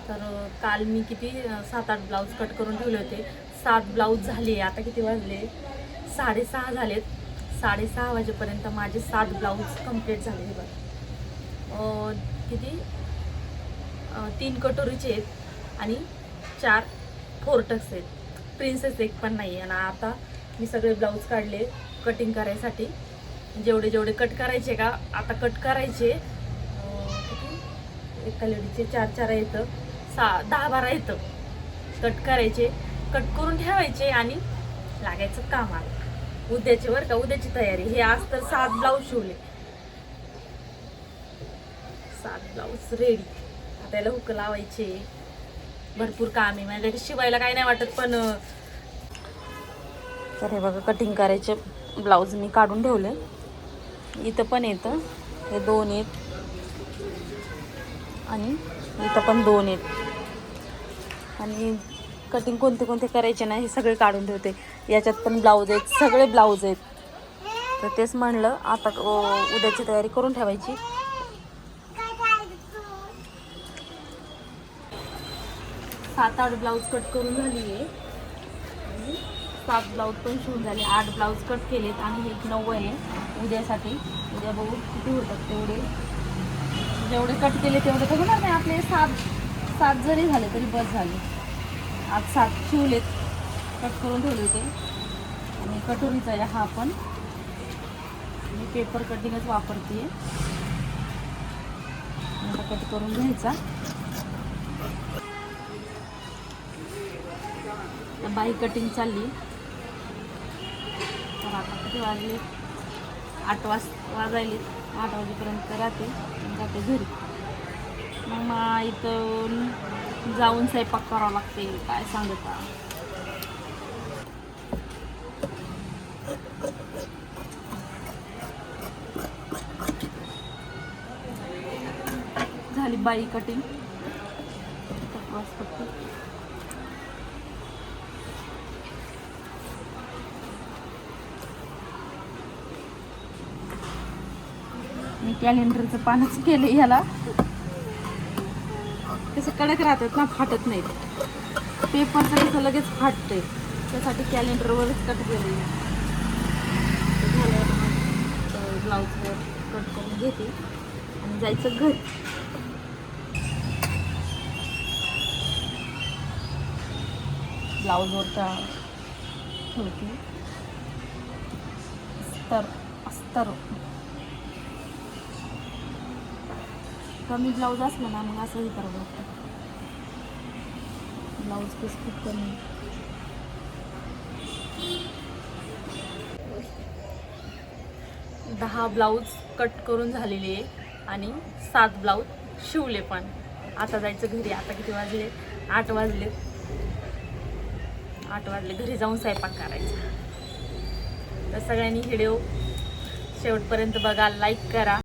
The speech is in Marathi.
तर काल मी किती 7-8 ब्लाऊज कट करून ठेवले होते. 7 ब्लाऊज झाले. आता किती वाजले? 6:30 झालेत. 6:30 वाजेपर्यंत माझे 7 ब्लाऊज कंप्लीट झाले. हे बघा किती 3 कटोरीचे आहेत आणि 4 फोरटक्स आहेत. प्रिन्सेस एक पण नाही. आणि आता मी सगळे ब्लाऊज काढले कटिंग करायसाठी. जेवढे कट करायचे का आता कट करायचे किती एका लेडीचे 4 येतं, 10-12 येतं. कट करायचे, कट करून ठेवायचे आणि लागायचं कामाला. उद्याचे बरं का, उद्याची तयारी. हे आज तर 7 ब्लाऊज शिवले. 7 ब्लाऊज रेडी. आता याला हुक लावायचे. भरपूर काम आहे माझ्याकडे. शिवायला काही नाही वाटत पण. तर हे बघा कटिंग करायचे ब्लाऊज मी काढून ठेवले. इथं पण येतं, हे 2 आहेत आणि इथं पण 2 आहेत. आणि कटिंग कोणते करायचे नाही हे सगळे काढून ठेवते. याच्यात पण ब्लाऊज आहेत, सगळे ब्लाऊज आहेत. तर तेच म्हणलं आता उद्याची तयारी करून ठेवायची. 7-8 ब्लाऊज कट करून झाली आहे. 7 ब्लाऊज पण शिवून झाले. 8 ब्लाऊज कट केलेत आणि हे 9 आहे उद्यासाठी. उद्या बघू किती होतात तेवढे. जेवढे कट केले तेवढे तर होणार नाही आपले. 7 जरी झाले तरी बस झाले. आज 7 शिवलेत, कट करून ठेवले होते. आणि कटोरीचा आहे हा पण. मी पेपर कटिंगच वापरते. आता कट करून घ्यायचा. बाई कटिंग चालली. तर आता किती वाजले? 8 वाजायले. 8 वाजेपर्यंत जाते घरी. मग इथं जाऊन स्वयंपाक करावा लागते. काय सांगता. झाली बाई कटिंग. मी कॅलेंडरचं पानच केलं ह्याला. कसं कडक राहतात ना, फाटत नाहीत. पेपरचं कसं लगेच फाटतंय, त्यासाठी कॅलेंडरवरच कट केलं. ब्लाऊजवर कट करून घेते आणि जायचं घरी. ब्लाऊजवर ठेवते अस्तर. कमी ब्लाऊज असलं ना मग असंही करावं लागतं. ब्लाऊज पीस खूप कमी. दहा ब्लाऊज कट करून झालेले आणि 7 ब्लाऊज शिवले पण. आता जायचं घरी. आता किती वाजले? 8 वाजले. 8 वाजले. घरी जाऊन स्वयंपाक करायचा. तर सगळ्यांनी व्हिडिओ शेवटपर्यंत बघा, लाईक करा.